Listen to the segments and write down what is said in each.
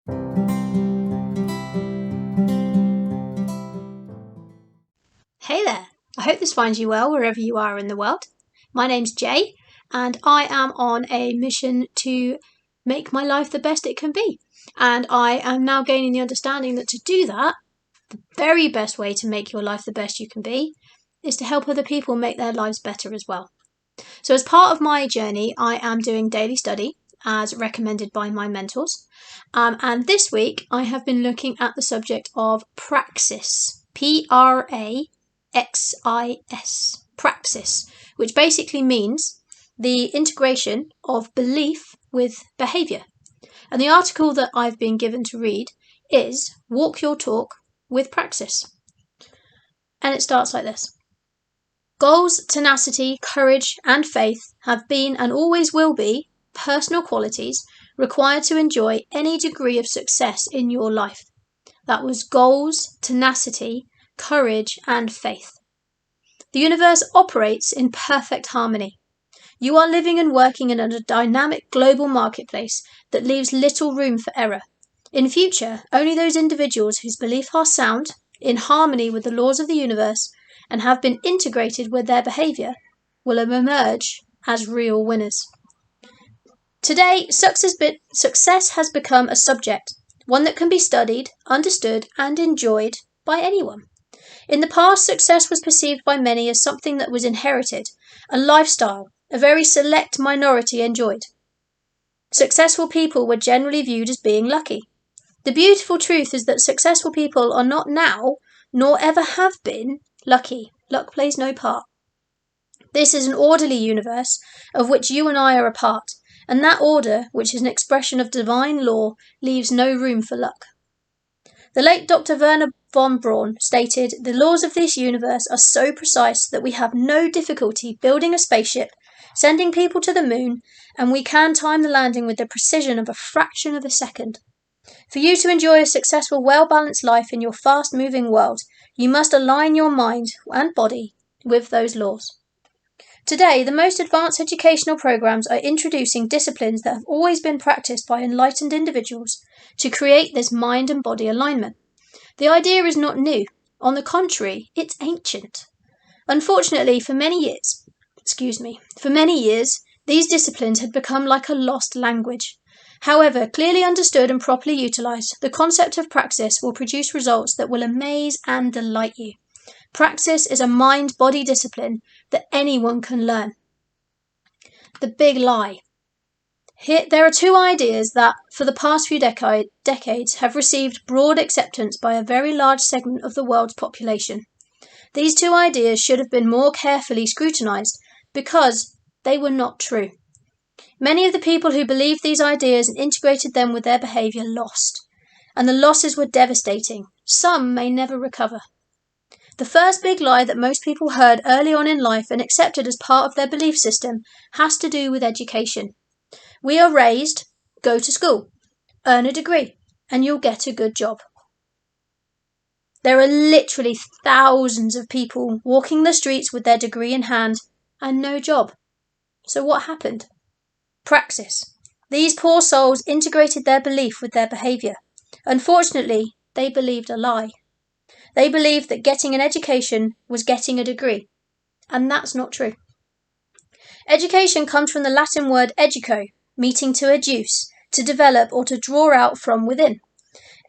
Hey there, I hope this finds you well wherever you are in the world. My name's Jay, and I am on a mission to make my life the best it can be. And I am now gaining the understanding that to do that, the very best way to make your life the best you can be is to help other people make their lives better as well. So as part of my journey, I am doing daily study as recommended by my mentors. And this week I have been looking at the subject of Praxis, Praxis, Praxis, which basically means the integration of belief with behaviour. And the article that I've been given to read is Walk Your Talk with Praxis. And it starts like this. Goals, tenacity, courage and faith have been and always will be personal qualities required to enjoy any degree of success in your life. That was goals, tenacity, courage and faith. The universe operates in perfect harmony. You are living and working in a dynamic global marketplace that leaves little room for error. In future, only those individuals whose beliefs are sound, in harmony with the laws of the universe, and have been integrated with their behaviour will emerge as real winners. Today, success has become a subject, one that can be studied, understood and enjoyed by anyone. In the past, success was perceived by many as something that was inherited, a lifestyle a very select minority enjoyed. Successful people were generally viewed as being lucky. The beautiful truth is that successful people are not now, nor ever have been, lucky. Luck plays no part. This is an orderly universe of which you and I are a part, and that order, which is an expression of divine law, leaves no room for luck. The late Dr. Werner von Braun stated, "The laws of this universe are so precise that we have no difficulty building a spaceship, sending people to the moon, and we can time the landing with the precision of a fraction of a second. For you to enjoy a successful, well-balanced life in your fast-moving world, you must align your mind and body with those laws." Today, the most advanced educational programs are introducing disciplines that have always been practiced by enlightened individuals to create this mind and body alignment. The idea is not new. On the contrary, it's ancient. Unfortunately, for many years, these disciplines had become like a lost language. However, clearly understood and properly utilised, the concept of praxis will produce results that will amaze and delight you. Praxis is a mind-body discipline that anyone can learn. The big lie. Here, there are two ideas that, for the past few decades, have received broad acceptance by a very large segment of the world's population. These two ideas should have been more carefully scrutinised because they were not true. Many of the people who believed these ideas and integrated them with their behaviour lost, and the losses were devastating. Some may never recover. The first big lie that most people heard early on in life and accepted as part of their belief system has to do with education. We are raised, go to school, earn a degree, and you'll get a good job. There are literally thousands of people walking the streets with their degree in hand and no job. So what happened? Praxis. These poor souls integrated their belief with their behaviour. Unfortunately, they believed a lie. They believed that getting an education was getting a degree, and that's not true. Education comes from the Latin word educo, meaning to educe, to develop or to draw out from within.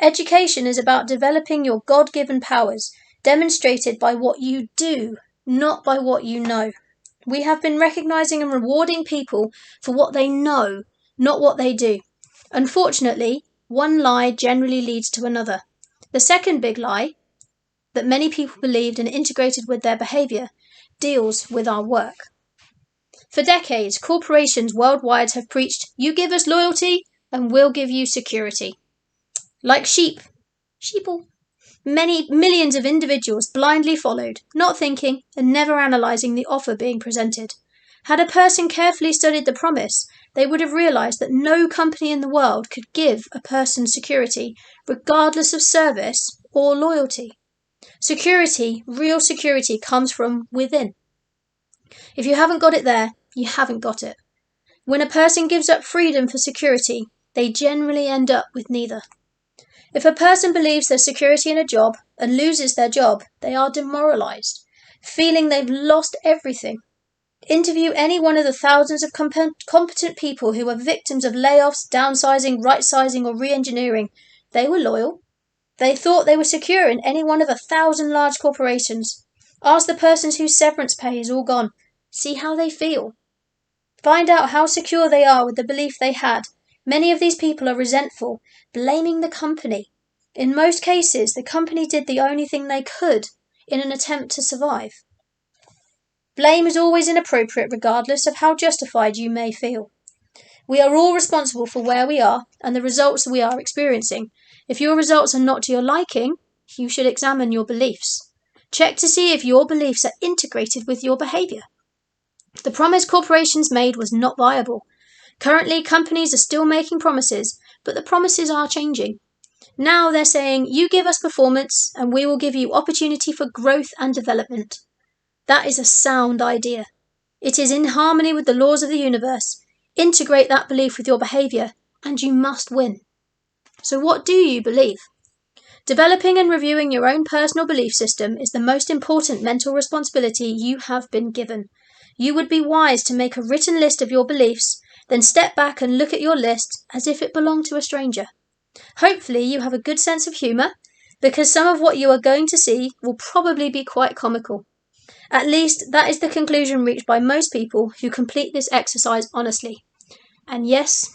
Education is about developing your God-given powers, demonstrated by what you do, not by what you know. We have been recognising and rewarding people for what they know, not what they do. Unfortunately, one lie generally leads to another. The second big lie, that many people believed and integrated with their behaviour, deals with our work. For decades, corporations worldwide have preached, "You give us loyalty and we'll give you security." Like sheeple. Many millions of individuals blindly followed, not thinking and never analysing the offer being presented. Had a person carefully studied the promise, they would have realised that no company in the world could give a person security, regardless of service or loyalty. Security, real security, comes from within. If you haven't got it there, you haven't got it. When a person gives up freedom for security, they generally end up with neither. If a person believes there's security in a job and loses their job, they are demoralised, feeling they've lost everything. Interview any one of the thousands of competent people who were victims of layoffs, downsizing, right-sizing or re-engineering. They were loyal. They thought they were secure in any one of 1,000 large corporations. Ask the persons whose severance pay is all gone. See how they feel. Find out how secure they are with the belief they had. Many of these people are resentful, blaming the company. In most cases, the company did the only thing they could in an attempt to survive. Blame is always inappropriate regardless of how justified you may feel. We are all responsible for where we are and the results we are experiencing. If your results are not to your liking, you should examine your beliefs. Check to see if your beliefs are integrated with your behaviour. The promise corporations made was not viable. Currently, companies are still making promises, but the promises are changing. Now they're saying, you give us performance and we will give you opportunity for growth and development. That is a sound idea. It is in harmony with the laws of the universe. Integrate that belief with your behaviour, and you must win. So what do you believe? Developing and reviewing your own personal belief system is the most important mental responsibility you have been given. You would be wise to make a written list of your beliefs, then step back and look at your list as if it belonged to a stranger. Hopefully you have a good sense of humour, because some of what you are going to see will probably be quite comical. At least that is the conclusion reached by most people who complete this exercise honestly. And yes,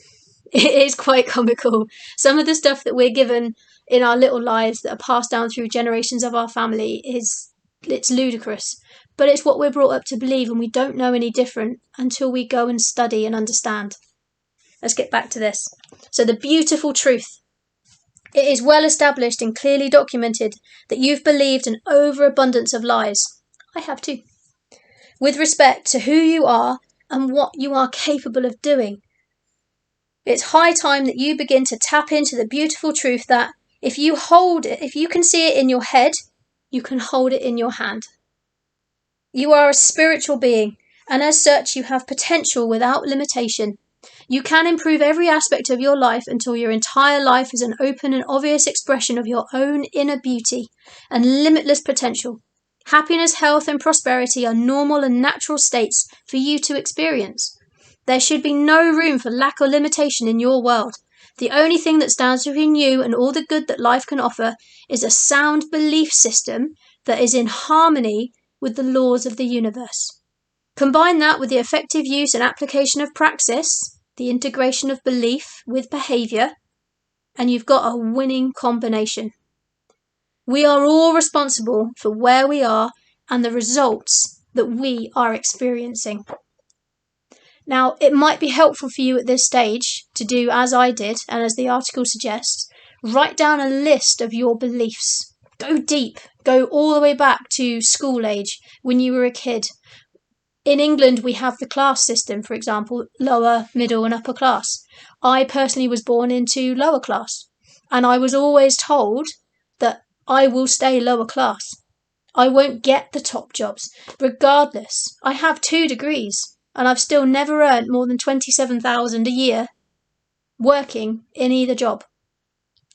it is quite comical. Some of the stuff that we're given in our little lives that are passed down through generations of our family it's ludicrous. But it's what we're brought up to believe, and we don't know any different until we go and study and understand. Let's get back to this. So the beautiful truth. It is well established and clearly documented that you've believed an overabundance of lies. I have too. With respect to who you are and what you are capable of doing. It's high time that you begin to tap into the beautiful truth that if you can see it in your head, you can hold it in your hand. You are a spiritual being, and as such you have potential without limitation. You can improve every aspect of your life until your entire life is an open and obvious expression of your own inner beauty and limitless potential. Happiness, health and prosperity are normal and natural states for you to experience. There should be no room for lack or limitation in your world. The only thing that stands between you and all the good that life can offer is a sound belief system that is in harmony with the laws of the universe. Combine that with the effective use and application of praxis, the integration of belief with behaviour, and you've got a winning combination. We are all responsible for where we are and the results that we are experiencing. Now, it might be helpful for you at this stage to do as I did, and as the article suggests, write down a list of your beliefs. Go deep, go all the way back to school age, when you were a kid. In England, we have the class system, for example, lower, middle and upper class. I personally was born into lower class, and I was always told that I will stay lower class. I won't get the top jobs, regardless. I have 2 degrees, and I've still never earned more than $27,000 a year working in either job,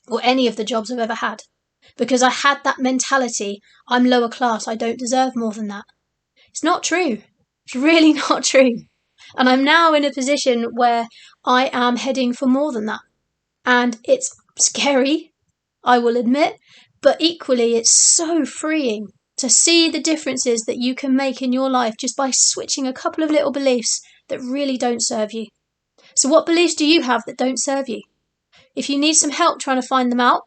or any of the jobs I've ever had, because I had that mentality, I'm lower class, I don't deserve more than that. It's not true. It's really not true. And I'm now in a position where I am heading for more than that. And it's scary, I will admit, but equally it's so freeing to see the differences that you can make in your life just by switching a couple of little beliefs that really don't serve you. So what beliefs do you have that don't serve you? If you need some help trying to find them out,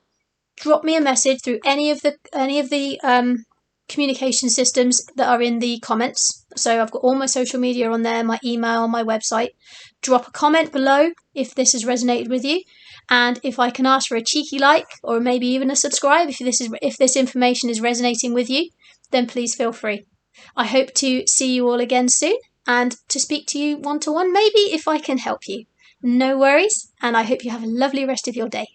drop me a message through any of the communication systems that are in the comments. So I've got all my social media on there, my email, my website. Drop a comment below if this has resonated with you, and if I can ask for a cheeky like or maybe even a subscribe if this information is resonating with you, then please feel free. I hope to see you all again soon and to speak to you one-to-one, maybe if I can help you. No worries, and I hope you have a lovely rest of your day.